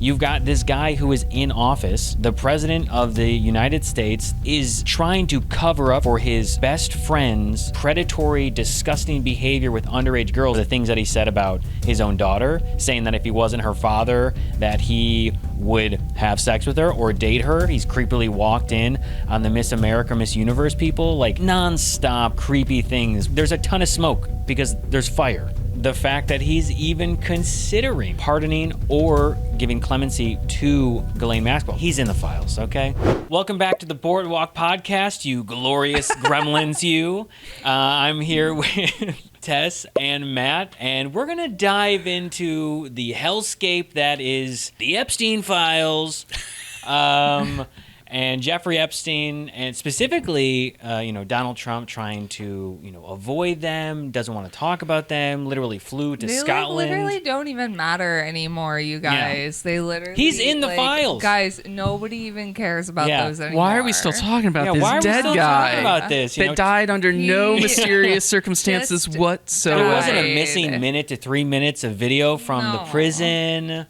You've got this guy who is in office. The president of the United States is trying to cover up for his best friend's predatory, disgusting behavior with underage girls. The things that he said about his own daughter, saying that if he wasn't her father, that he would have sex with her or date her. He's creepily walked in on the Miss America, Miss Universe people, like non-stop creepy things. There's a ton of smoke because there's fire. The fact that he's even considering pardoning or giving clemency to Ghislaine Maxwell. He's in the files, okay? Welcome back to the Boredwalk podcast, you glorious gremlins, you. I'm here with Tess and Matt, and we're going to dive into the hellscape that is the Epstein Files. And Jeffrey Epstein, and specifically, Donald Trump trying to, avoid them, doesn't want to talk about them, literally flew to Scotland. They literally don't even matter anymore, you guys. Yeah. They literally... He's in the files. Guys, nobody even cares about those anymore. Why are we still talking about this dead guy about this, that died under no mysterious circumstances whatsoever? There wasn't a missing minute to 3 minutes of video from the prison.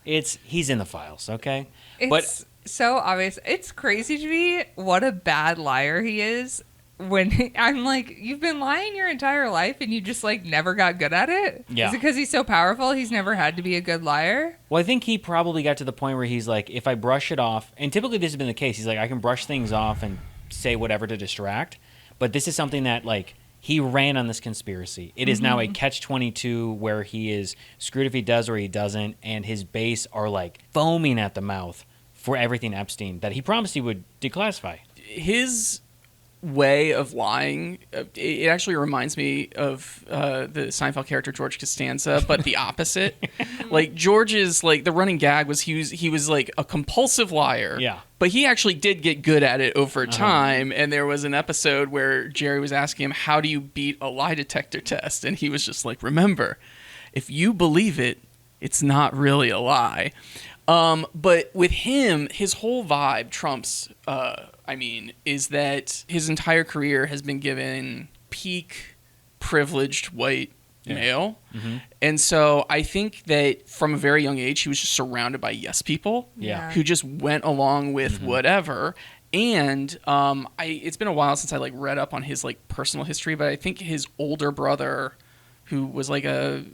He's in the files, okay? But so obvious. It's crazy to me what a bad liar he is. When I'm like, you've been lying your entire life and you just never got good at it? Yeah. Is it because he's so powerful he's never had to be a good liar? Well, I think he probably got to the point where he's like, if I brush it off, and typically this has been the case, he's like, I can brush things off and say whatever to distract. But this is something that he ran on this conspiracy. It is now a catch-22 where he is screwed if he does or he doesn't, and his base are foaming at the mouth for everything Epstein that he promised he would declassify. His way of lying, it actually reminds me of the Seinfeld character George Costanza, but the opposite. George is the running gag was he was a compulsive liar. Yeah. But he actually did get good at it over time. And there was an episode where Jerry was asking him, how do you beat a lie detector test? And he was just remember, if you believe it, it's not really a lie. But with him, his whole vibe, Trump's, is that his entire career has been given peak privileged white male. Mm-hmm. And so I think that from a very young age, he was just surrounded by yes people who just went along with whatever. And it's been a while since I read up on his personal history, but I think his older brother, who was a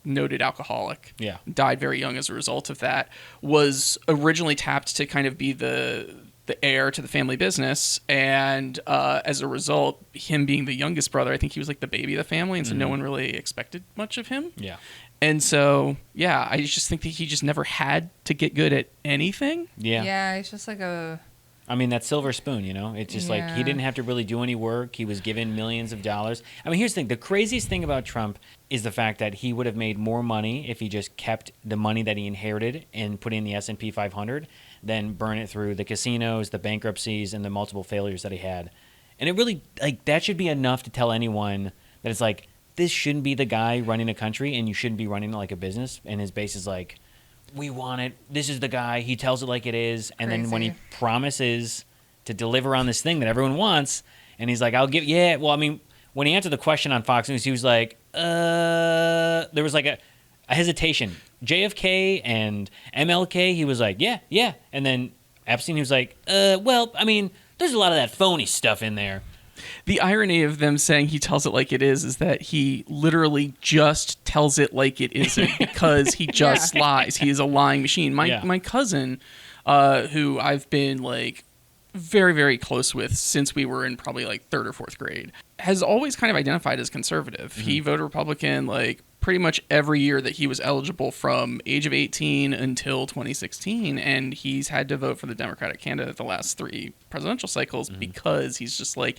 noted alcoholic, died very young as a result of that, was originally tapped to kind of be the heir to the family business, and as a result, him being the youngest brother, I think he was the baby of the family, and so no one really expected much of him. Yeah. And so, I just think that he just never had to get good at anything. Yeah. Yeah, it's just that silver spoon, It's just he didn't have to really do any work. He was given millions of dollars. Here's the thing. The craziest thing about Trump is the fact that he would have made more money if he just kept the money that he inherited and put in the S&P 500 than burn it through the casinos, the bankruptcies, and the multiple failures that he had. And it really, that should be enough to tell anyone that it's this shouldn't be the guy running a country and you shouldn't be running it like a business. And his base is we want it. This is the guy. He tells it like it is. And then when he promises to deliver on this thing that everyone wants, and he's I'll give, when he answered the question on Fox News, he was there was a hesitation. JFK and MLK, he was yeah. And then Epstein, he was there's a lot of that phony stuff in there. The irony of them saying he tells it like it is that he literally just tells it like it isn't because he just lies. He is a lying machine. My cousin, who I've been very, very close with since we were in probably third or fourth grade, has always kind of identified as conservative. Mm-hmm. He voted Republican pretty much every year that he was eligible from age of 18 until 2016, and he's had to vote for the Democratic candidate the last 3 presidential cycles because he's just I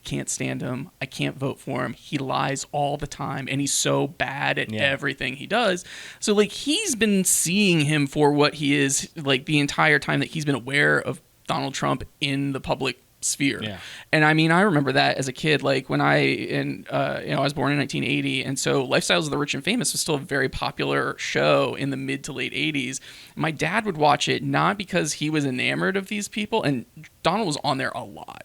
can't stand him. I can't vote for him. He lies all the time, and he's so bad at everything he does. So he's been seeing him for what he is the entire time that he's been aware of Donald Trump in the public sphere. Yeah. And I remember that as a kid, when I was born in 1980. And so Lifestyles of the Rich and Famous was still a very popular show in the mid to late 80s. My dad would watch it not because he was enamored of these people, and Donald was on there a lot,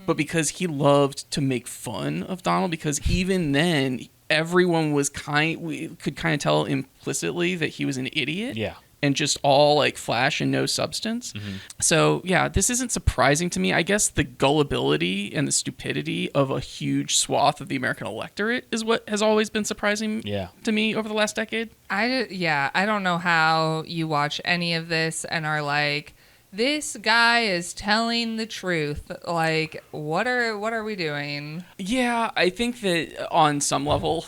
but because he loved to make fun of Donald, because even then everyone was we could kind of tell implicitly that he was an idiot. Yeah. and just all like flash and no substance. So yeah, this isn't surprising to me. I guess the gullibility and the stupidity of a huge swath of the American electorate is what has always been surprising to me over the last decade. I don't know how you watch any of this and are like, this guy is telling the truth. Like, what are we doing? Yeah, I think that on some level,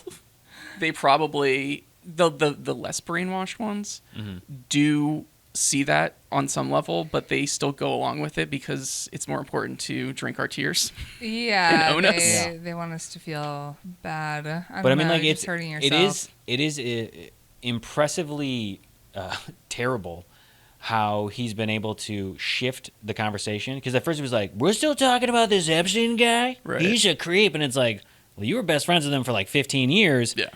they probably the less brainwashed ones do see that on some level, but they still go along with it because it's more important to drink our tears. Yeah, and own us. They want us to feel bad. But I mean, like, it's hurting yourself. It is impressively terrible how he's been able to shift the conversation. Because at first he was like, we're still talking about this Epstein guy? Right. He's a creep. And it's like, well, you were best friends with him for like 15 years. Yeah.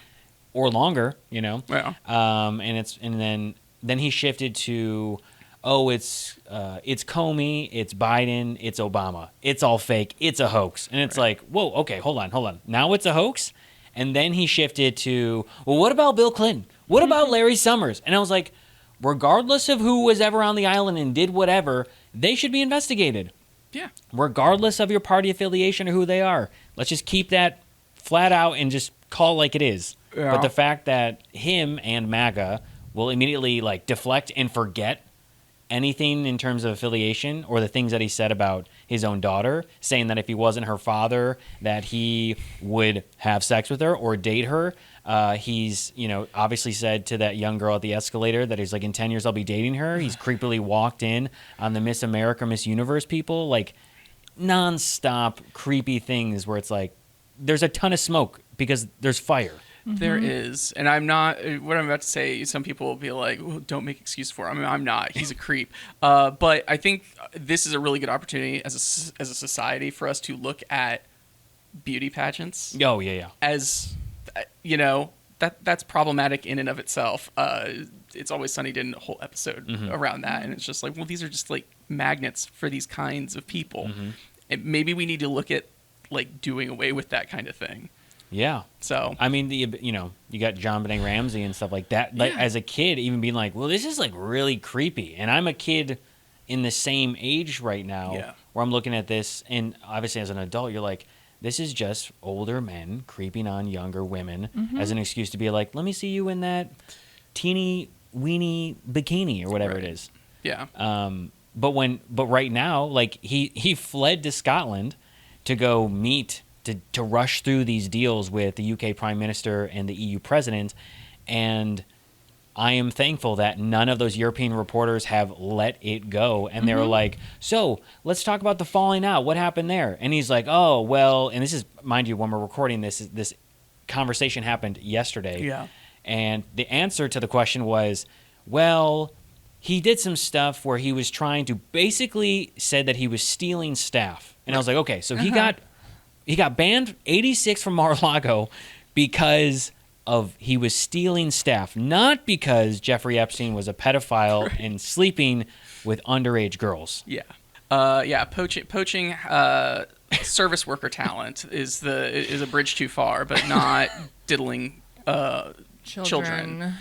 Or longer, you know? Yeah. And then he shifted to, it's Comey, it's Biden, it's Obama. It's all fake. It's a hoax. And it's like, whoa, okay, hold on. Now it's a hoax? And then he shifted to, well, what about Bill Clinton? What about Larry Summers? And I was like, regardless of who was ever on the island and did whatever, they should be investigated. Yeah. Regardless of your party affiliation or who they are. Let's just keep that flat out and just call it like it is. Yeah. But the fact that him and MAGA will immediately like deflect and forget anything in terms of affiliation or the things that he said about his own daughter, saying that if he wasn't her father, that he would have sex with her or date her. He's, obviously said to that young girl at the escalator that he's like, in 10 years, I'll be dating her. He's creepily walked in on the Miss America, Miss Universe people, like nonstop creepy things where it's like, there's a ton of smoke because there's fire. There is, and I'm not. What I'm about to say, some people will be like, well, "Don't make excuses for him." I mean, I'm not. He's a creep. But I think this is a really good opportunity as a society for us to look at beauty pageants. Oh yeah. As that's problematic in and of itself. It's Always Sunny did a whole episode around that, and it's just like, well, these are just like magnets for these kinds of people, and maybe we need to look at like doing away with that kind of thing. Yeah. So I mean, you got John Benet Ramsey and stuff like that. Like as a kid, even being like, well, this is like really creepy. And I'm a kid in the same age right now where I'm looking at this, and obviously as an adult, you're like, this is just older men creeping on younger women as an excuse to be like, let me see you in that teeny weeny bikini or whatever it is. Yeah. But right now, like he fled to Scotland to go meet. To rush through these deals with the UK Prime Minister and the EU President, and I am thankful that none of those European reporters have let it go, and they were like, so let's talk about the falling out. What happened there? And he's like, oh, well, and this is, mind you, when we're recording this conversation happened yesterday, and the answer to the question was, well, he did some stuff where he was trying to basically said that he was stealing staff, and I was like, okay, so he got banned 86 from Mar-a-Lago because he was stealing staff, not because Jeffrey Epstein was a pedophile and sleeping with underage girls. Poaching service worker talent is a bridge too far, but not diddling children.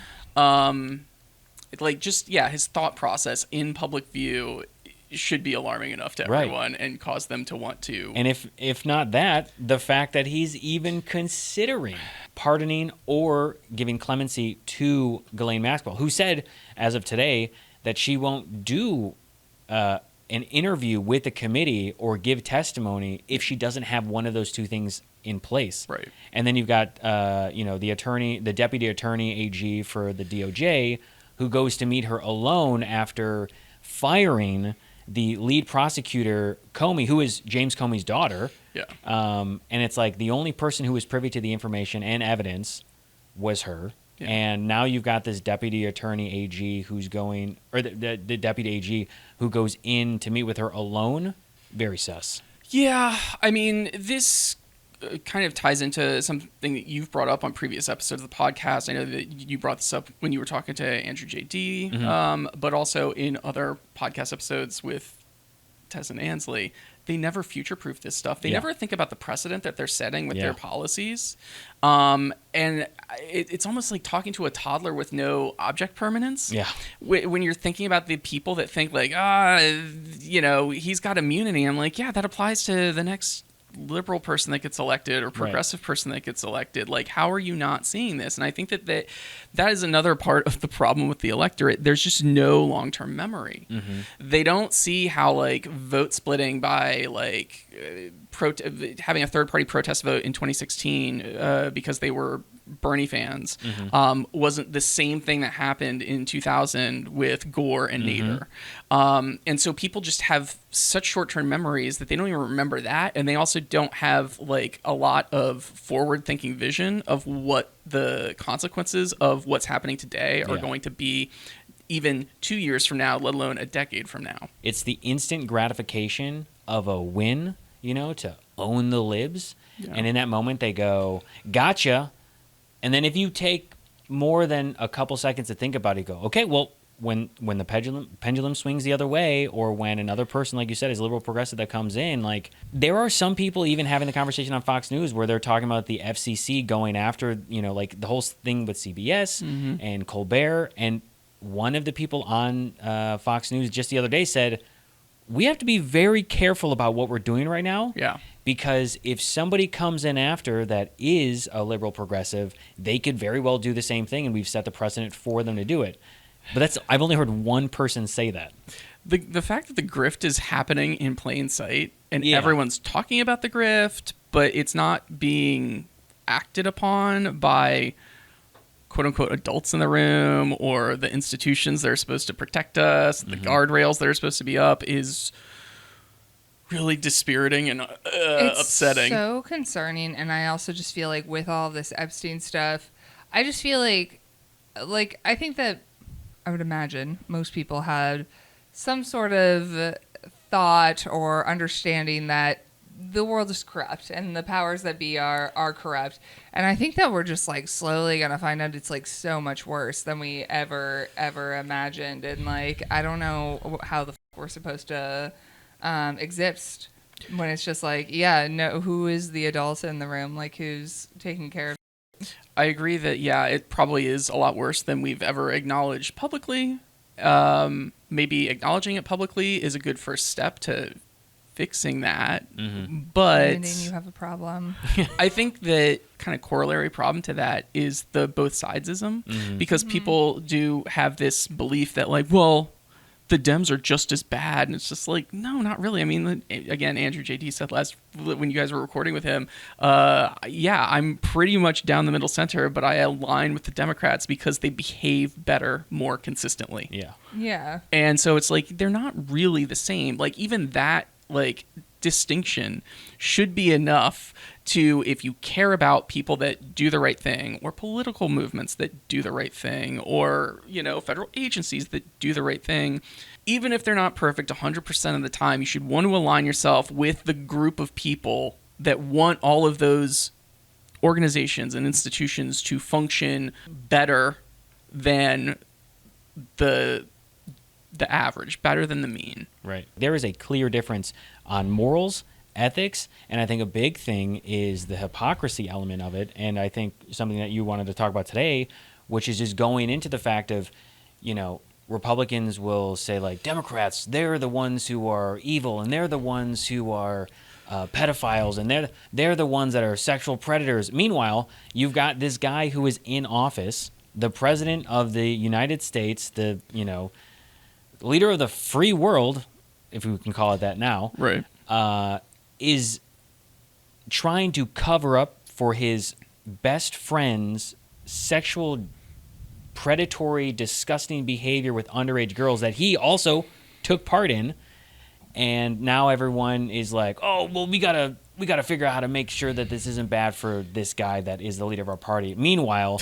His thought process in public view should be alarming enough to everyone and cause them to want to. And if not that, the fact that he's even considering pardoning or giving clemency to Ghislaine Maxwell, who said as of today that she won't do an interview with the committee or give testimony if she doesn't have one of those two things in place. Right. And then you've got the deputy attorney AG for the DOJ, who goes to meet her alone after firing the lead prosecutor, Comey, who is James Comey's daughter. Yeah. And it's like the only person who was privy to the information and evidence was her. Yeah. And now you've got this deputy attorney AG who's going, or the deputy AG who goes in to meet with her alone. Very sus. Yeah. I mean, this kind of ties into something that you've brought up on previous episodes of the podcast. I know that you brought this up when you were talking to Andrew J.D., but also in other podcast episodes with Tess and Ansley, they never future-proof this stuff. They never think about the precedent that they're setting with their policies. And it's almost like talking to a toddler with no object permanence. Yeah. When you're thinking about the people that think like, he's got immunity. I'm like, yeah, that applies to the next liberal person that gets elected or progressive person that gets elected. Like, how are you not seeing this? And I think that is another part of the problem with the electorate. There's just no long-term memory. They don't see how like vote splitting by like having a third-party protest vote in 2016 because they were Bernie fans wasn't the same thing that happened in 2000 with Gore and Nader. And so people just have such short-term memories that they don't even remember that. And they also don't have like a lot of forward-thinking vision of what the consequences of what's happening today are going to be even 2 years from now, let alone a decade from now. It's the instant gratification of a win, to own the libs. Yeah. And in that moment they go, gotcha. And then if you take more than a couple seconds to think about it, go, okay, well, when the pendulum swings the other way, or when another person, like you said, is liberal progressive that comes in, like there are some people even having the conversation on Fox News where they're talking about the FCC going after, like the whole thing with CBS and Colbert. And one of the people on Fox News just the other day said, we have to be very careful about what we're doing right now. Yeah. Because if somebody comes in after that is a liberal progressive, they could very well do the same thing, and we've set the precedent for them to do it. But I've only heard one person say that. The fact that the grift is happening in plain sight, and everyone's talking about the grift, but it's not being acted upon by quote-unquote adults in the room or the institutions that are supposed to protect us, the guardrails that are supposed to be up, is really dispiriting and upsetting. It's so concerning. And I also just feel like with all this Epstein stuff, I just feel like I think that I would imagine most people had some sort of thought or understanding that the world is corrupt and the powers that be are corrupt. And I think that we're just like slowly going to find out it's like so much worse than we ever imagined. And like, I don't know how the we're supposed to exist when it's just like, who is the adult in the room? Like, who's taking care of it? I agree that, it probably is a lot worse than we've ever acknowledged publicly. Maybe acknowledging it publicly is a good first step to fixing that. But admitting you have a problem. I think that kind of corollary problem to that is the both sidesism, because people do have this belief that like, well, the Dems are just as bad. And it's just like, no, not really. I mean, again, Andrew JD said when you guys were recording with him, I'm pretty much down the middle center, but I align with the Democrats because they behave better more consistently. Yeah. And so it's like, they're not really the same. Like even that like distinction should be enough to, if you care about people that do the right thing, or political movements that do the right thing, or federal agencies that do the right thing, even if they're not perfect 100% of the time, you should want to align yourself with the group of people that want all of those organizations and institutions to function better than the average, better than the mean. Right. There is a clear difference on morals, ethics, and I think a big thing is the hypocrisy element of it. And I think something that you wanted to talk about today, which is just going into the fact of, Republicans will say like, Democrats, they're the ones who are evil, and they're the ones who are pedophiles, and they're the ones that are sexual predators. Meanwhile, you've got this guy who is in office, the president of the United States, the leader of the free world, if we can call it that now, right, is trying to cover up for his best friend's sexual, predatory, disgusting behavior with underage girls that he also took part in. And now everyone is like, oh, well, we gotta figure out how to make sure that this isn't bad for this guy that is the leader of our party. Meanwhile,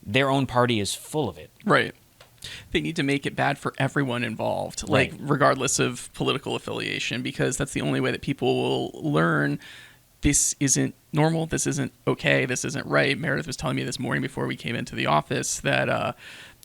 their own party is full of it. Right. They need to make it bad for everyone involved, right, like regardless of political affiliation, because that's the only way that people will learn this isn't normal, this isn't okay, this isn't right. Meredith was telling me this morning before we came into the office that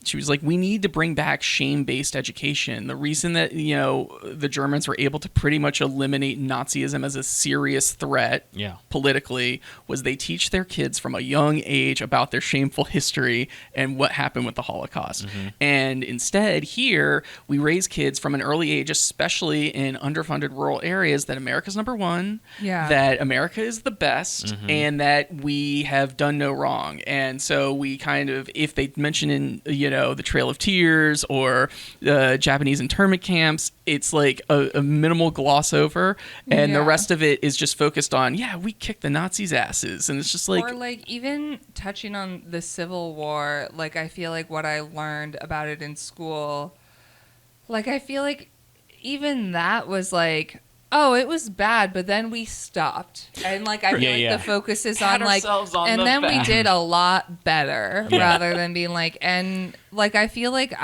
she was like, we need to bring back shame-based education. The reason that, the Germans were able to pretty much eliminate Nazism as a serious threat politically was they teach their kids from a young age about their shameful history and what happened with the Holocaust. And instead, here, we raise kids from an early age, especially in underfunded rural areas, that America's number one, that America is the best, and that we have done no wrong. And so we kind of, if they mention in, the Trail of Tears or Japanese internment camps, it's like a minimal gloss over, and the rest of it is just focused on, we kicked the Nazis' asses. And it's just like... Or like even touching on the Civil War, like I feel like what I learned about it in school, like I feel like even that was like... Oh, it was bad, but then we stopped. And, like, I feel like the focus is on, like, and then we did a lot better rather than being like, and, like, I feel like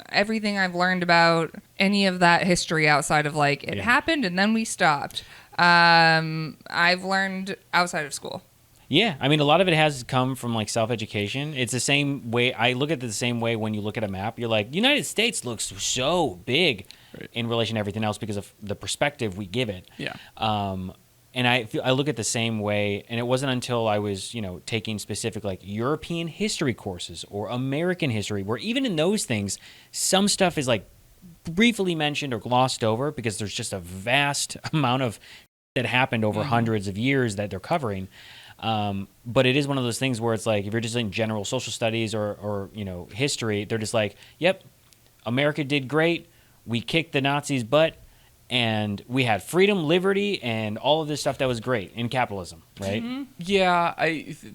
everything I've learned about any of that history outside of, like, it happened and then we stopped, I've learned outside of school. Yeah, I mean, a lot of it has come from, like, self-education. It's the same way, I look at it the same way when you look at a map. You're like, United States looks so big in relation to everything else because of the perspective we give it. Yeah. And I look at the same way, and it wasn't until I was, taking specific, like, European history courses or American history, where even in those things, some stuff is, like, briefly mentioned or glossed over because there's just a vast amount of that happened over hundreds of years that they're covering. But it is one of those things where it's like, if you're just in general social studies or history, they're just like, yep, America did great. We kicked the Nazis' butt, and we had freedom, liberty, and all of this stuff that was great in capitalism, right? Mm-hmm. Yeah,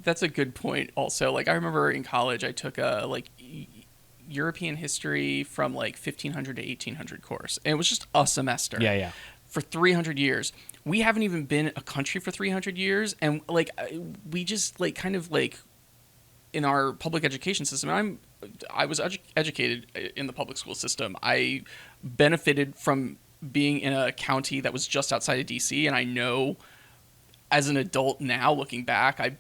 that's a good point also. Like, I remember in college, I took a, European history from, 1500 to 1800 course. And it was just a semester. Yeah. For 300 years. We haven't even been a country for 300 years. And, we just, in our public education system, I was educated in the public school system. I benefited from being in a county that was just outside of D.C., and I know as an adult now, looking back, I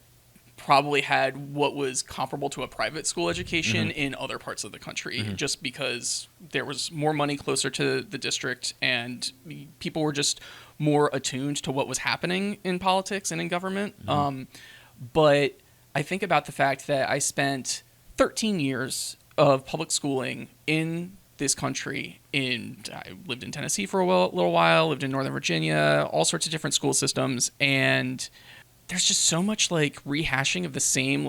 probably had what was comparable to a private school education in other parts of the country, just because there was more money closer to the district, and people were just more attuned to what was happening in politics and in government. But I think about the fact that I spent 13 years of public schooling in this country. I lived in Tennessee for a little while, lived in Northern Virginia, all sorts of different school systems. And there's just so much rehashing of the same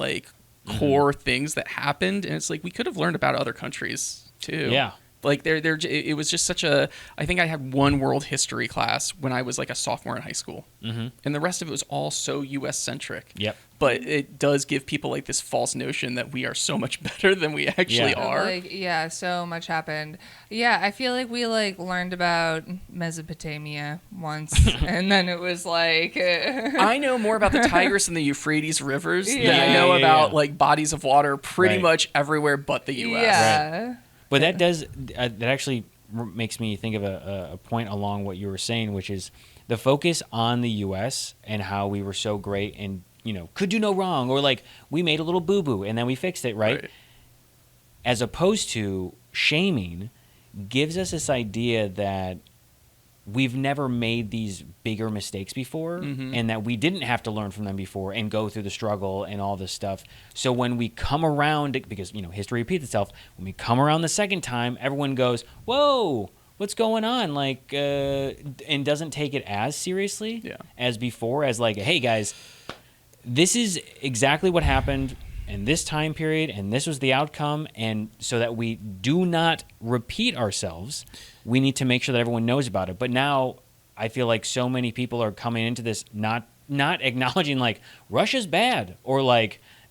core things that happened. And it's like, we could have learned about other countries too. Yeah. It was just I think I had one world history class when I was a sophomore in high school. And the rest of it was all so U.S. centric. Yep. But it does give people this false notion that we are so much better than we actually are. So much happened. Yeah, I feel like we learned about Mesopotamia once, and then it was I know more about the Tigris and the Euphrates rivers than I know about bodies of water pretty much everywhere but the U.S. Yeah. Right. But that does that actually makes me think of a point along what you were saying, which is the focus on the U.S. and how we were so great and could do no wrong, or we made a little boo-boo and then we fixed it, right? As opposed to shaming gives us this idea that we've never made these bigger mistakes before, and that we didn't have to learn from them before and go through the struggle and all this stuff. So when we come around, because history repeats itself, when we come around the second time, everyone goes, whoa, what's going on? And doesn't take it as seriously as before, as hey guys, this is exactly what happened in this time period, and this was the outcome, and so that we do not repeat ourselves, we need to make sure that everyone knows about it. But now I feel like so many people are coming into this not acknowledging Russia's bad, or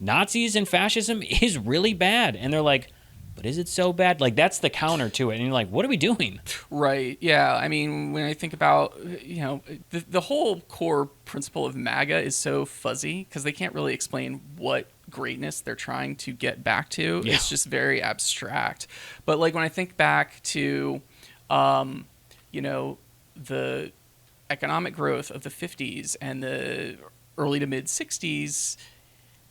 Nazis and fascism is really bad, and they're like, but is it so bad? That's the counter to it. And you're like, what are we doing? Right. Yeah. I mean, when I think about, the whole core principle of MAGA is so fuzzy because they can't really explain what greatness they're trying to get back to. Yeah. It's just very abstract. But when I think back to, the economic growth of the 50s and the early to mid 60s,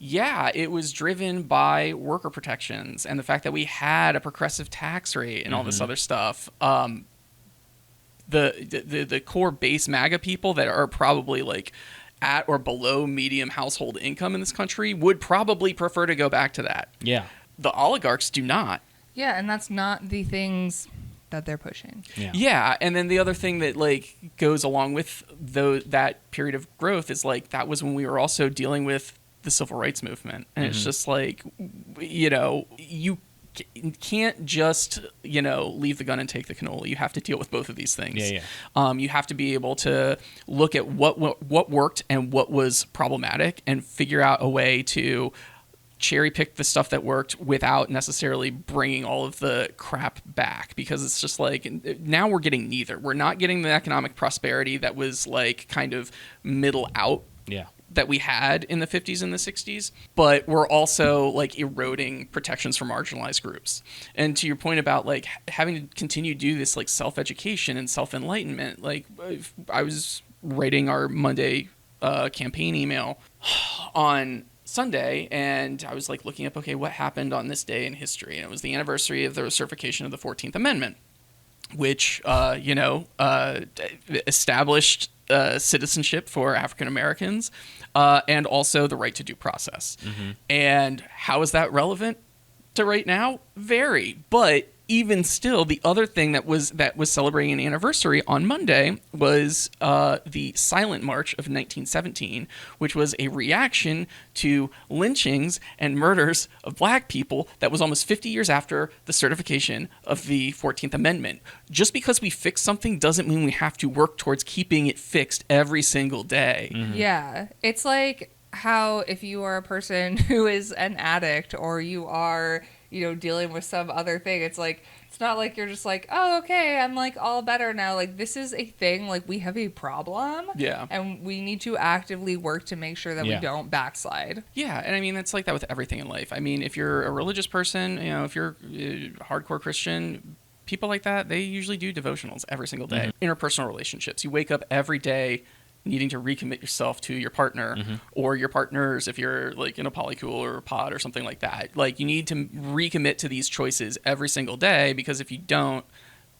Yeah, it was driven by worker protections and the fact that we had a progressive tax rate and all this other stuff. The core base MAGA people that are probably like at or below medium household income in this country would probably prefer to go back to that. Yeah. The oligarchs do not. Yeah, and that's not the things that they're pushing. Yeah, and then the other thing that like goes along with that period of growth is like that was when we were also dealing with the civil rights movement, and it's just like, you know, you can't just, you know, leave the gun and take the cannoli. You have to deal with both of these things. You have to be able to look at what worked and what was problematic and figure out a way to cherry pick the stuff that worked without necessarily bringing all of the crap back, because it's just like now we're getting neither. We're not getting the economic prosperity that was like kind of middle out that we had in the 50s and the 60s, but we're also like eroding protections for marginalized groups. And to your point about like having to continue to do this like self-education and self-enlightenment, like I was writing our Monday campaign email on Sunday, and I was like looking up, okay, what happened on this day in history? And it was the anniversary of the certification of the 14th Amendment, which, established citizenship for African Americans and also the right to due process. And how is that relevant to right now? Very. But even still, the other thing that was celebrating an anniversary on Monday was the Silent March of 1917, which was a reaction to lynchings and murders of black people that was almost 50 years after the certification of the 14th Amendment. Just because we fix something doesn't mean we have to work towards keeping it fixed every single day. Yeah. It's like how if you are a person who is an addict or you are, you know, dealing with some other thing, it's like, it's not like you're just like, oh, okay, I'm like all better now. Like, this is a thing. Like, we have a problem. Yeah. And we need to actively work to make sure that we don't backslide. Yeah. And I mean, it's like that with everything in life. I mean, if you're a religious person, you know, if you're a hardcore Christian, people like that, they usually do devotionals every single day. Interpersonal relationships. You wake up every day needing to recommit yourself to your partner or your partners if you're like in a polycule or a pod or something like that. Like, you need to recommit to these choices every single day, because if you don't,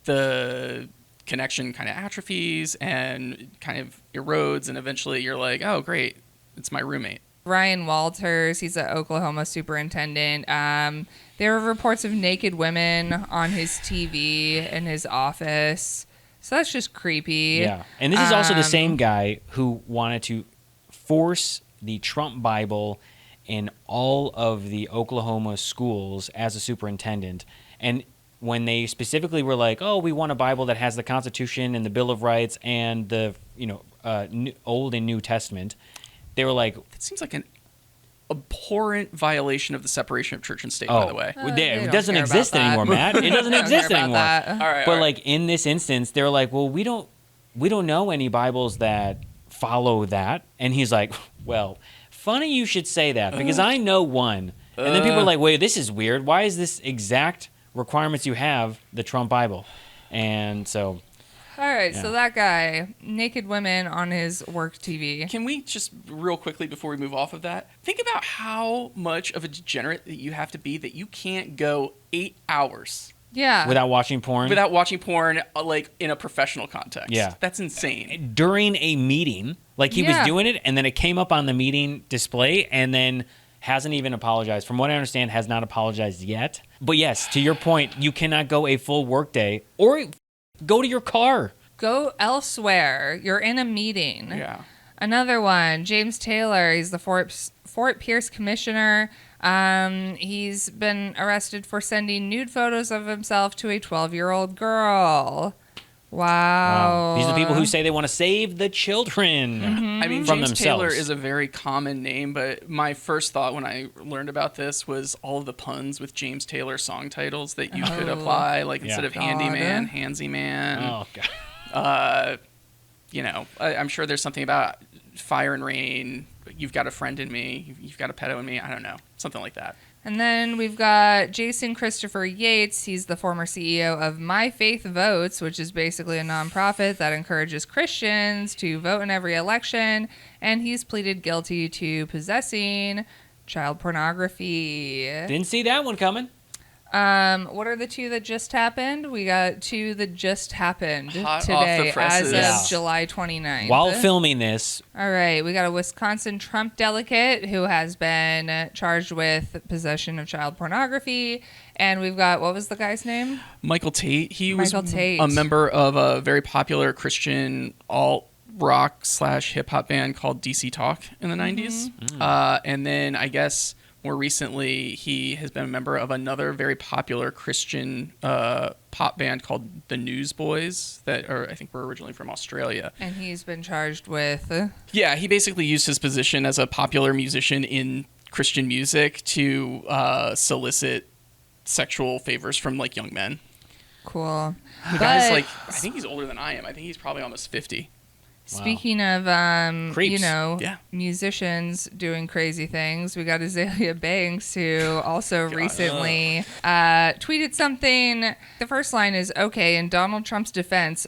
the connection kind of atrophies and kind of erodes, and eventually you're like, oh, great, it's my roommate. Ryan Walters, he's an Oklahoma superintendent. There were reports of naked women on his TV in his office. So that's just creepy. Yeah. And this is also the same guy who wanted to force the Trump Bible in all of the Oklahoma schools as a superintendent. And when they specifically were like, oh, we want a Bible that has the Constitution and the Bill of Rights and the, Old and New Testament, they were like, it seems like an abhorrent violation of the separation of church and state, by the way. It doesn't exist anymore, Matt. It doesn't exist anymore. All right. Like in this instance, they're like, well, we don't know any Bibles that follow that. And he's like, well, funny you should say that, because I know one. And then people are like, wait, this is weird. Why is this exact requirements you have the Trump Bible? And so... All right, so that guy, naked women on his work TV. Can we just real quickly before we move off of that, think about how much of a degenerate that you have to be that you can't go 8 hours without watching porn? Without watching porn, like in a professional context. Yeah. That's insane. During a meeting, like he was doing it, and then it came up on the meeting display, and then hasn't even apologized. From what I understand, has not apologized yet. But yes, to your point, you cannot go a full workday or go to your car. Go elsewhere. You're in a meeting. Yeah. Another one, James Taylor. He's the Fort Pierce commissioner. He's been arrested for sending nude photos of himself to a 12-year-old girl. Wow. These are the people who say they want to save the children I mean, from James themselves. Taylor is a very common name, but my first thought when I learned about this was all of the puns with James Taylor song titles that you could apply, like instead of Handyman, Handsy Man. Oh, God. I'm sure there's something about Fire and Rain, You've Got a Friend in Me, You've Got a Pedo in Me, I don't know, something like that. And then we've got Jason Christopher Yates. He's the former CEO of My Faith Votes, which is basically a nonprofit that encourages Christians to vote in every election. And he's pleaded guilty to possessing child pornography. Didn't see that one coming. What are the two that just happened? We got two that just happened Hot off today the presses. as of July 29th. While filming this, All right, we got a Wisconsin Trump delegate who has been charged with possession of child pornography. And we've got, what was the guy's name? Michael Tate. He Michael was Tate. a member of a very popular Christian alt-rock / hip-hop band called DC Talk in the 90s. And then I guess more recently, he has been a member of another very popular Christian pop band called the Newsboys that I think were originally from Australia. And he's been charged with... Yeah, he basically used his position as a popular musician in Christian music to solicit sexual favors from like young men. Cool. The guy's like, I think he's older than I am. I think he's probably almost 50. Speaking of, Creeps. Yeah. musicians doing crazy things, we got Azealia Banks, who also recently tweeted something. The first line is, okay, in Donald Trump's defense,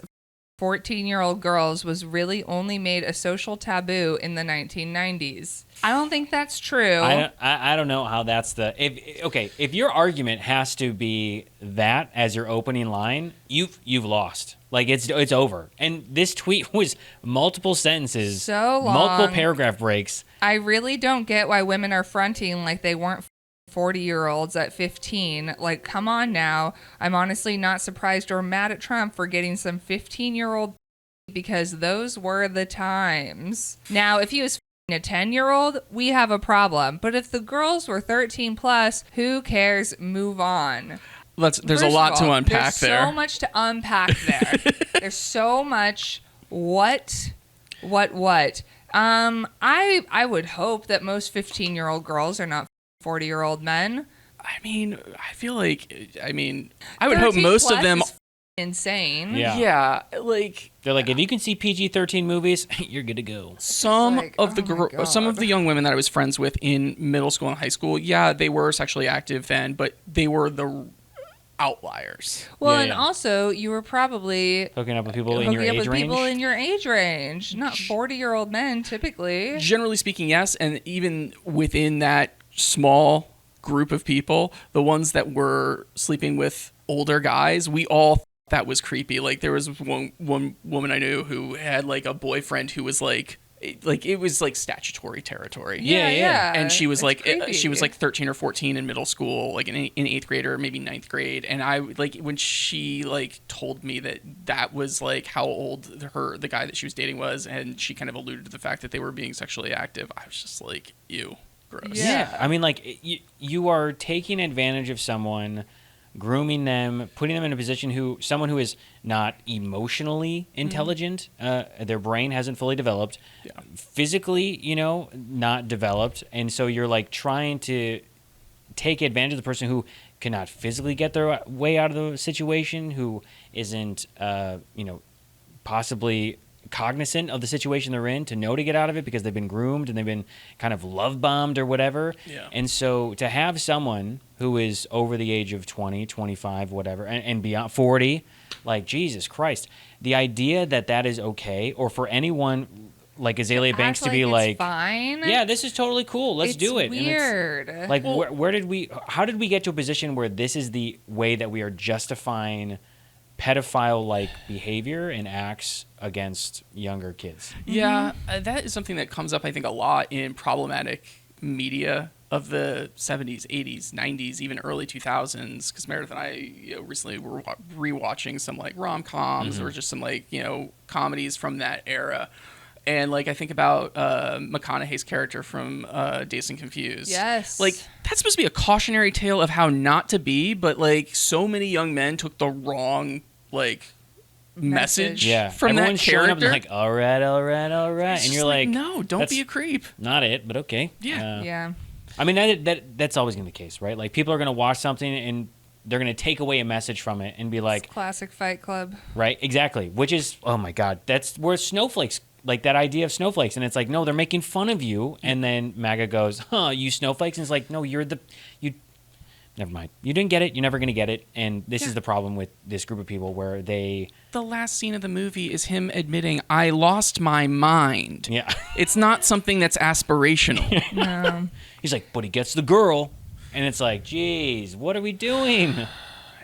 14-year-old girls was really only made a social taboo in the 1990s. I don't think that's true. I don't know how that's the if your argument has to be that as your opening line, you've lost. Like it's over. And this tweet was multiple sentences, So long. multiple paragraph breaks. I really don't get why women are fronting like they weren't 40-year-olds at 15. Like, come on now. I'm honestly not surprised or mad at Trump for getting some 15-year-old because those were the times. Now, if he was a 10-year-old, we have a problem. But if the girls were 13 plus, who cares? Move on. There's First a lot of all, to unpack there. There's so much to unpack there. There's so much what. I would hope that most 15-year-old girls are not 40-year-old men. I mean, I would hope most of them. Is insane. Yeah. Like They're like, if you can see PG-13 movies, you're good to go. some Like, of the oh my some of the young women that I was friends with in middle school and high school, yeah, they were sexually active then, but they were the outliers. Well, Yeah, and yeah. also you were probably Hooking up with people in your hooking up age with range. people in your age range, not 40-year-old men typically. Generally speaking, yes, and even within that small group of people, the ones that were sleeping with older guys, we all thought that was creepy. Like there was one woman I knew who had like a boyfriend who was like it was like statutory territory. Yeah. And she was It's she was creepy. like 13 or 14 in middle school, like in 8th grade or maybe 9th grade. And I like when she like told me that was like how old the guy that she was dating was, and she kind of alluded to the fact that they were being sexually active. I was just like, ew, gross. Yeah. I mean, like, you are taking advantage of someone, grooming them, putting them in a position someone who is not emotionally intelligent, their brain hasn't fully developed, physically, not developed, and so you're like trying to take advantage of the person who cannot physically get their way out of the situation, who isn't, possibly cognizant of the situation they're in to know to get out of it because they've been groomed and they've been kind of love bombed or whatever. Yeah. And so to have someone who is over the age of 20, 25, whatever, and beyond 40, like Jesus Christ, the idea that is okay, or for anyone like Azealia Banks to be like, it's fine. yeah, this is totally cool. Let's do it. Weird. And it's like, how did we get to a position where this is the way that we are justifying pedophile-like behavior and acts against younger kids? Yeah, that is something that comes up, I think, a lot in problematic media of the 70s, 80s, 90s, even early 2000s. Because Meredith and I recently were rewatching some like rom-coms or just some like comedies from that era. And like I think about McConaughey's character from Dazed and Confused. Yes. Like that's supposed to be a cautionary tale of how not to be, but like so many young men took the wrong like message from everyone's that showing character. up and like, all right, It's and just you're like, no, don't be a creep. not it, but okay. Yeah. I mean, that's always gonna be the case, right? Like people are gonna watch something and they're gonna take away a message from it and be like, Classic Fight Club. right, exactly. Which is, oh my God, that's where snowflakes. Like that idea of snowflakes, and it's like, no, they're making fun of you, and then MAGA goes, "Huh, you snowflakes," and it's like, no, never mind. You didn't get it. You're never going to get it. And this is the problem with this group of people where they... The last scene of the movie is him admitting, I lost my mind. Yeah. It's not something that's aspirational. No. He's like, but he gets the girl. And it's like, geez, what are we doing?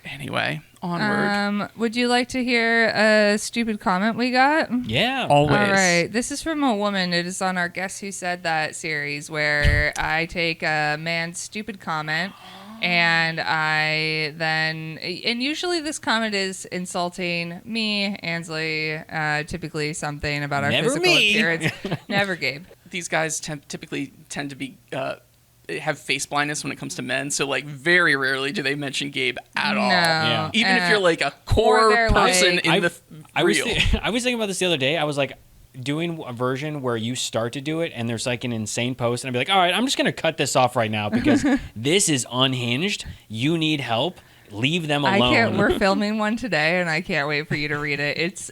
Anyway, onward. Would you like to hear a stupid comment we got? Yeah. Always. All right. This is from a woman. It is on our Guess Who Said That series where I take a man's stupid comment and I then... And usually this comment is insulting me, Ansley, typically something about our Never physical me. appearance. Never Gabe. These guys typically tend to be... have face blindness when it comes to men, so like very rarely do they mention Gabe at all. Yeah. Even if you're like a core they're person like- in the real. I was thinking about this the other day. I was like doing a version where you start to do it and there's like an insane post and I'd be like, all right, I'm just going to cut this off right now because this is unhinged. You need help. Leave them alone. We're filming one today and I can't wait for you to read it. It's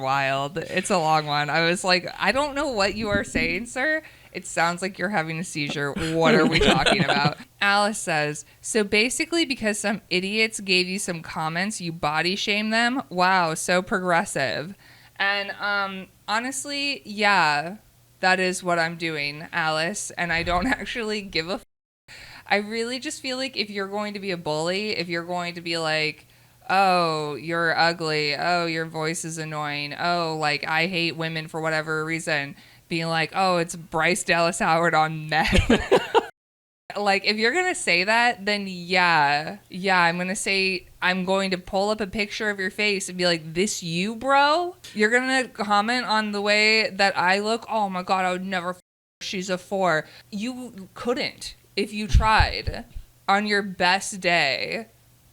wild. It's a long one. I was like, I don't know what you are saying, sir. It sounds like you're having a seizure. What are we talking about? Alice says, so basically because some idiots gave you some comments, you body shame them? Wow, so progressive. And honestly, yeah, that is what I'm doing, Alice. And I don't actually give a I really just feel like if you're going to be a bully, if you're going to be like, oh, you're ugly. Oh, your voice is annoying. Oh, like I hate women for whatever reason. Being like, oh, it's Bryce Dallas Howard on meth. Like, if you're going to say that, then yeah, I'm going to say, I'm going to pull up a picture of your face and be like, this you, bro? You're going to comment on the way that I look? Oh my God, I would never she's a 4. You couldn't if you tried on your best day.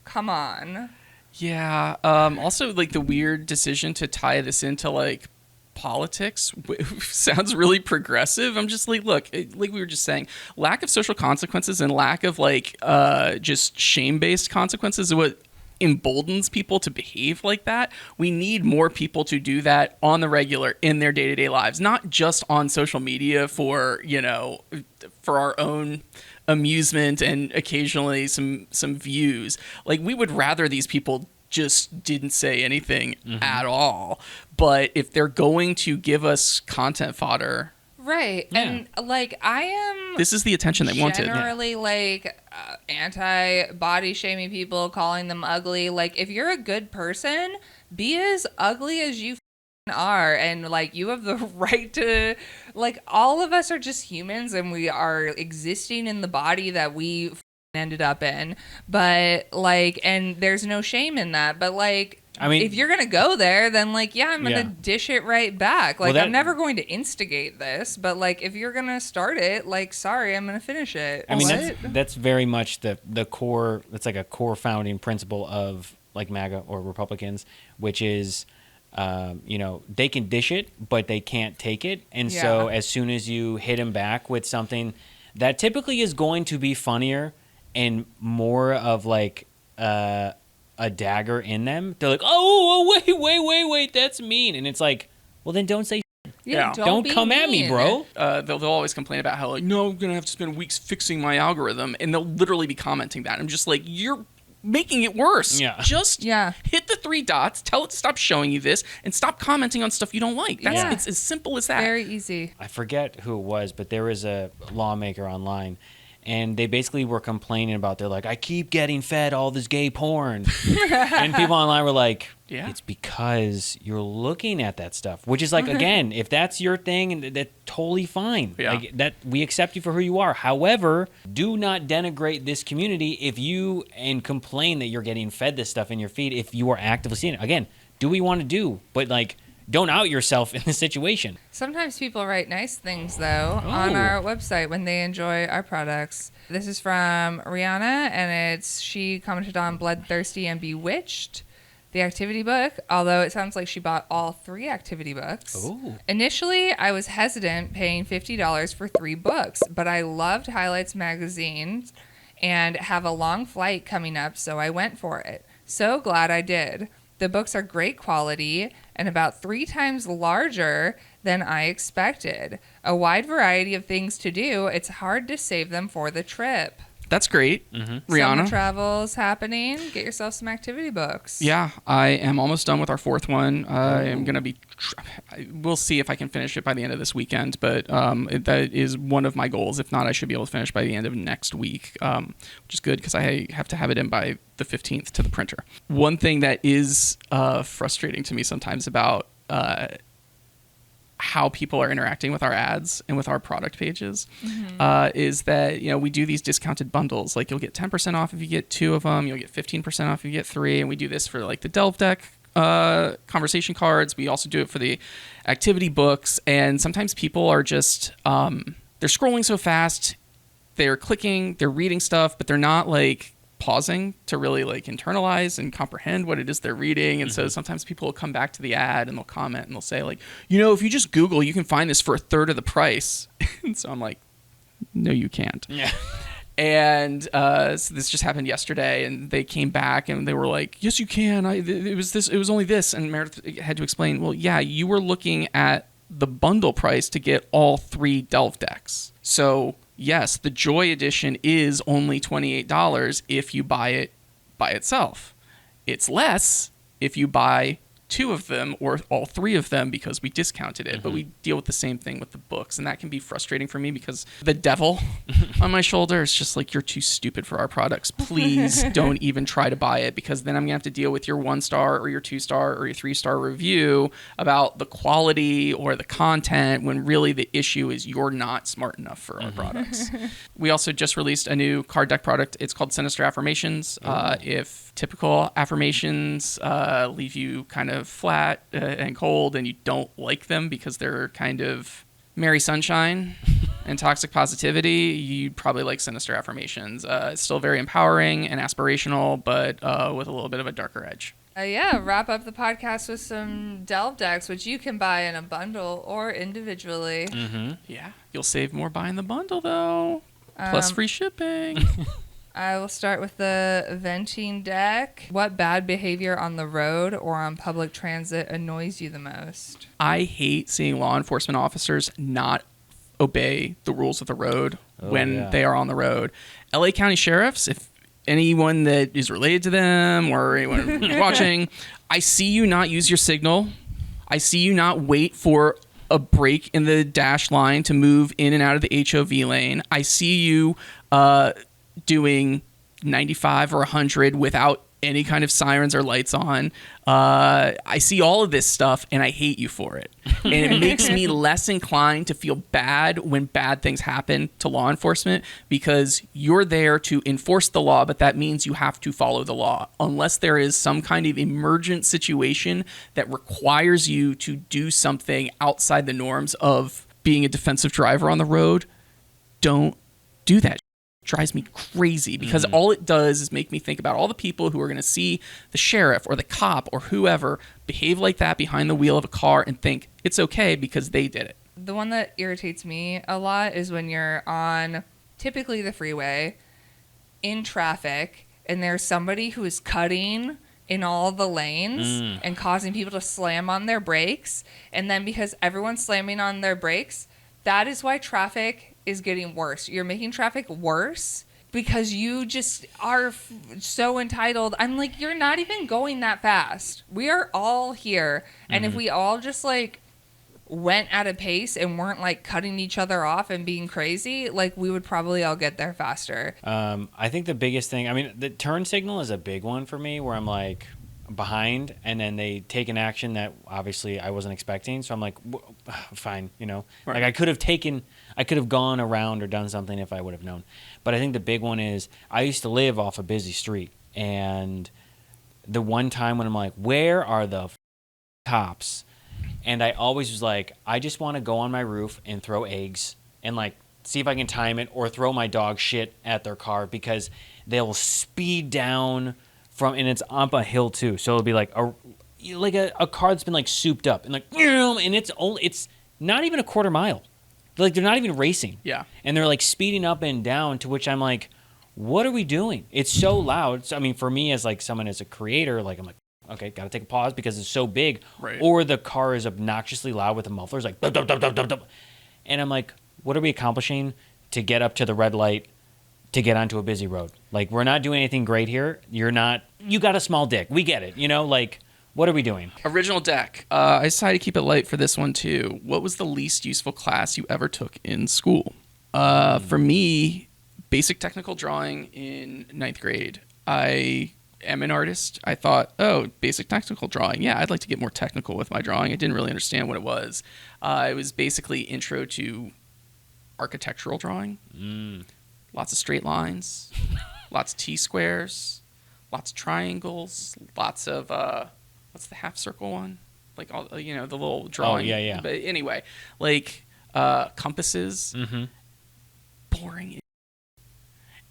Come on. Yeah. Also, like the weird decision to tie this into like politics sounds really progressive. I'm just like, look, like we were just saying, lack of social consequences and lack of like just shame-based consequences is what emboldens people to behave like that. We need more people to do that on the regular in their day-to-day lives, not just on social media for, you know, for our own amusement and occasionally some views. Like, we would rather these people just didn't say anything at all. But if they're going to give us content fodder, right? Yeah. And like, I am this is the attention they wanted. Generally, like anti body shaming people, calling them ugly. Like, if you're a good person, be as ugly as you are, and like you have the right to. Like, all of us are just humans, and we are existing in the body that we ended up in. But like, and there's no shame in that. But like, I mean, if you're going to go there, then like, yeah, I'm going to dish it right back. Like, I'm never going to instigate this, but like, if you're going to start it, like, sorry, I'm going to finish it. I mean, that's very much the core, that's like a core founding principle of like MAGA or Republicans, which is, you know, they can dish it, but they can't take it. And so as soon as you hit them back with something that typically is going to be funnier and more of like, a dagger in them, they're like, oh, wait, that's mean. And it's like, well, then don't say yeah. Don't come at me, bro. They'll always complain about how like, no, I'm gonna have to spend weeks fixing my algorithm, and they'll literally be commenting that. I'm just like, you're making it worse. Just hit the 3 dots, tell it to stop showing you this, and stop commenting on stuff you don't like. It's as simple as that. Very easy. I forget who it was, but there was a lawmaker online, and they basically were complaining about, they're like, I keep getting fed all this gay porn. And people online were like, it's because you're looking at that stuff, which is like, again, if that's your thing, and that's totally fine. Like, that, we accept you for who you are. However, do not denigrate this community if you and complain that you're getting fed this stuff in your feed if you are actively seeing it. Again, do what you want to do, but like, don't out yourself in this situation. Sometimes people write nice things, though, on our website when they enjoy our products. This is from Rihanna, and she commented on Bloodthirsty and Bewitched, the activity book, although it sounds like she bought all 3 activity books. Ooh. Initially, I was hesitant paying $50 for 3 books, but I loved Highlights magazines and have a long flight coming up, so I went for it. So glad I did. The books are great quality and about 3 times larger than I expected. A wide variety of things to do. It's hard to save them for the trip. That's great. Mm-hmm. Rihanna. Summer travel's happening. Get yourself some activity books. Yeah, I am almost done with our fourth one. I am going to be... We'll see if I can finish it by the end of this weekend, but that is one of my goals. If not, I should be able to finish by the end of next week, which is good because I have to have it in by the 15th to the printer. One thing that is frustrating to me sometimes about how people are interacting with our ads and with our product pages is that, we do these discounted bundles. Like, you'll get 10% off if you get 2 of them. You'll get 15% off if you get 3. And we do this for like the Delve Deck conversation cards. We also do it for the activity books. And sometimes people are just, they're scrolling so fast. They're clicking, they're reading stuff, but they're not like pausing to really like internalize and comprehend what it is they're reading. And so sometimes people will come back to the ad and they'll comment and they'll say like, if you just Google, you can find this for 1/3 of the price. And so I'm like, no, you can't. Yeah. And so this just happened yesterday, and they came back and they were like, yes, you can. It was only this. And Meredith had to explain, well, yeah, you were looking at the bundle price to get all 3 Delve decks. So yes, the Joy Edition is only $28 if you buy it by itself. It's less if you buy 2 of them or all 3 of them because we discounted it. But we deal with the same thing with the books, and that can be frustrating for me because the devil on my shoulder is just like, you're too stupid for our products. Please don't even try to buy it, because then I'm gonna have to deal with your 1-star or your 2-star or your 3-star review about the quality or the content, when really the issue is you're not smart enough for our products. We also just released a new card deck product. It's called Sinister Affirmations. If typical affirmations leave you kind of flat and cold, and you don't like them because they're kind of Mary Sunshine and toxic positivity, you'd probably like Sinister Affirmations. It's still very empowering and aspirational, but with a little bit of a darker edge. Wrap up the podcast with some Delve decks, which you can buy in a bundle or individually. Yeah, you'll save more buying the bundle though, plus free shipping. I will start with the venting deck. What bad behavior on the road or on public transit annoys you the most? I hate seeing law enforcement officers not obey the rules of the road when they are on the road. LA County sheriffs, if anyone that is related to them or anyone watching, I see you not use your signal. I see you not wait for a break in the dash line to move in and out of the HOV lane. I see you doing 95 or 100 without any kind of sirens or lights on. I see all of this stuff and I hate you for it. And it makes me less inclined to feel bad when bad things happen to law enforcement, because you're there to enforce the law, but that means you have to follow the law. Unless there is some kind of emergent situation that requires you to do something outside the norms of being a defensive driver on the road, don't do that. Drives me crazy, because all it does is make me think about all the people who are going to see the sheriff or the cop or whoever behave like that behind the wheel of a car and think it's okay because they did it. The one that irritates me a lot is when you're on typically the freeway in traffic and there's somebody who is cutting in all the lanes and causing people to slam on their brakes, and then because everyone's slamming on their brakes, that is why traffic is getting worse. You're making traffic worse because you just are so entitled. I'm like, you're not even going that fast. We are all here. And if we all just like went at a pace and weren't like cutting each other off and being crazy, like we would probably all get there faster. I think the biggest thing, I mean, the turn signal is a big one for me, where I'm like behind and then they take an action that obviously I wasn't expecting. So I'm like, fine, Right. Like I could have gone around or done something if I would have known. But I think the big one is, I used to live off a busy street, and the one time when I'm like, where are the cops? And I always was like, I just want to go on my roof and throw eggs and like see if I can time it, or throw my dog shit at their car, because they'll speed down and it's up a hill too. So it'll be like a car that's been like souped up and like, and it's not even a quarter mile. Like they're not even racing. Yeah. And they're like speeding up and down, to which I'm like, what are we doing? It's so loud. So, I mean, for me as like someone as a creator, like I'm like, okay, got to take a pause because it's so big. Right. Or the car is obnoxiously loud with the mufflers, like, dum, dum, dum, dum, dum, dum. And I'm like, what are we accomplishing to get up to the red light to get onto a busy road. Like, we're not doing anything great here. You got a small dick. We get it. Like, what are we doing? Original deck. I decided to keep it light for this one too. What was the least useful class you ever took in school? For me, basic technical drawing in 9th grade. I am an artist. I thought, basic technical drawing. Yeah, I'd like to get more technical with my drawing. I didn't really understand what it was. It was basically intro to architectural drawing. Lots of straight lines, lots of T-squares, lots of triangles, lots of, what's the half circle one? Like, all the little drawing. Oh, yeah. But anyway, like, compasses, boring.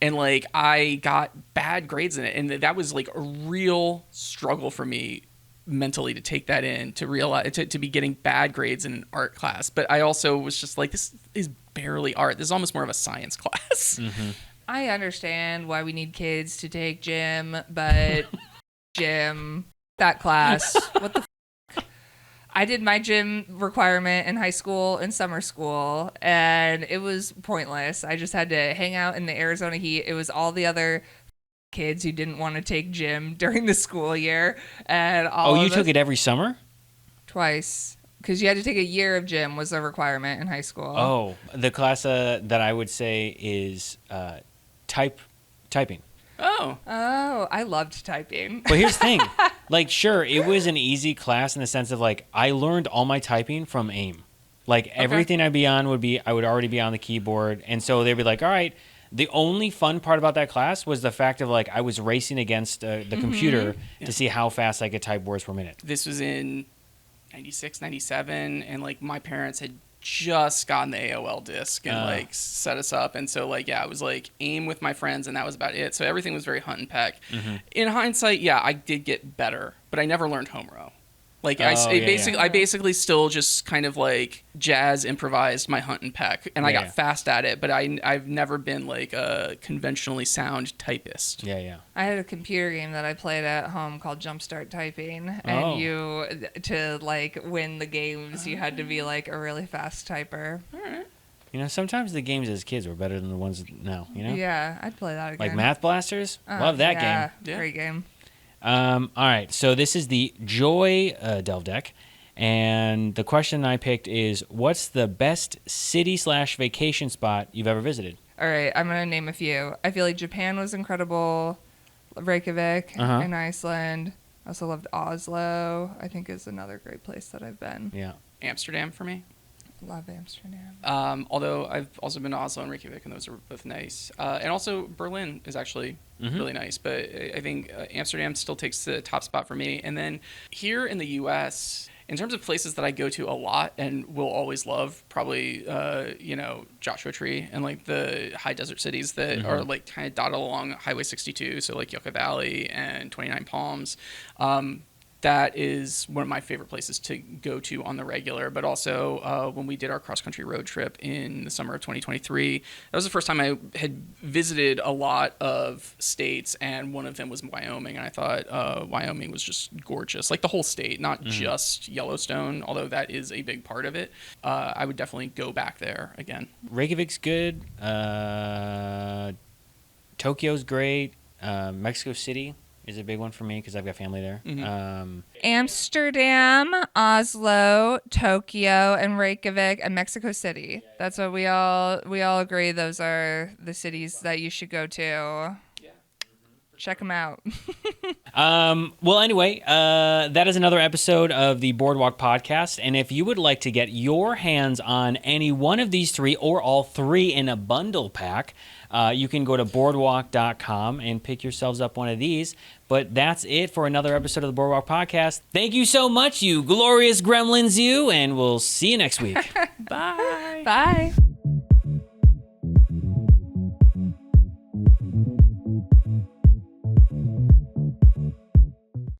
And, like, I got bad grades in it. And that was, like, a real struggle for me mentally to take that in, to realize, to be getting bad grades in an art class. But I also was just like, this is barely art. This is almost more of a science class. I understand why we need kids to take gym, but gym, that class, what the I did my gym requirement in high school and summer school, and it was pointless. I just had to hang out in the Arizona heat. It was all the other kids who didn't want to take gym during the school year, and you took it every summer? Twice, because you had to take a year of gym was a requirement in high school. Oh, the class that I would say is typing. Oh, I loved typing. But here's the thing. Like, sure, it was an easy class in the sense of, like, I learned all my typing from AIM. Like, everything I would already be on the keyboard. And so they'd be like, all right. The only fun part about that class was the fact of, like, I was racing against the computer to see how fast I could type words per minute. This was in 96, 97, and, like, my parents had just gotten the AOL disc and, like, set us up. And so, like, yeah, it was, like, AIM with my friends, and that was about it. So everything was very hunt and peck. In hindsight, yeah, I did get better, but I never learned home row. Like, I basically still just kind of, like, jazz improvised my hunt and peck, and I got fast at it, but I've never been, like, a conventionally sound typist. Yeah. I had a computer game that I played at home called Jumpstart Typing, and to, like, win the games, you had to be, like, a really fast typer. All right. Sometimes the games as kids were better than the ones now, Yeah, I'd play that again. Like Math Blasters? Love that game. Yeah, great game. All right, so this is the Joy Delve deck, and the question I picked is, what's the best city/vacation spot you've ever visited? All right, I'm going to name a few. I feel like Japan was incredible, Reykjavik in Iceland. I also loved Oslo, I think is another great place that I've been. Yeah. Amsterdam for me. Love Amsterdam. Although I've also been to Oslo and Reykjavik, and those are both nice. And also Berlin is actually really nice. But I think Amsterdam still takes the top spot for me. And then here in the U.S., in terms of places that I go to a lot and will always love, probably, Joshua Tree and, like, the high desert cities that are, like, kind of dotted along Highway 62. So, like, Yucca Valley and 29 Palms. That is one of my favorite places to go to on the regular. But also when we did our cross-country road trip in the summer of 2023, that was the first time I had visited a lot of states, and one of them was Wyoming. And I thought Wyoming was just gorgeous, like the whole state, not just Yellowstone, although that is a big part of it. I would definitely go back there again. Reykjavik's good. Tokyo's great. Mexico City is a big one for me because I've got family there. Amsterdam, Oslo, Tokyo, and Reykjavik, and Mexico City. That's what we all agree. Those are the cities that you should go to. Check them out. Well, anyway, that is another episode of the Boardwalk podcast. And if you would like to get your hands on any one of these three or all three in a bundle pack, you can go to boardwalk.com and pick yourselves up one of these. But that's it for another episode of the Boardwalk podcast. Thank you so much, you glorious gremlins, you, and we'll see you next week. Bye. Bye.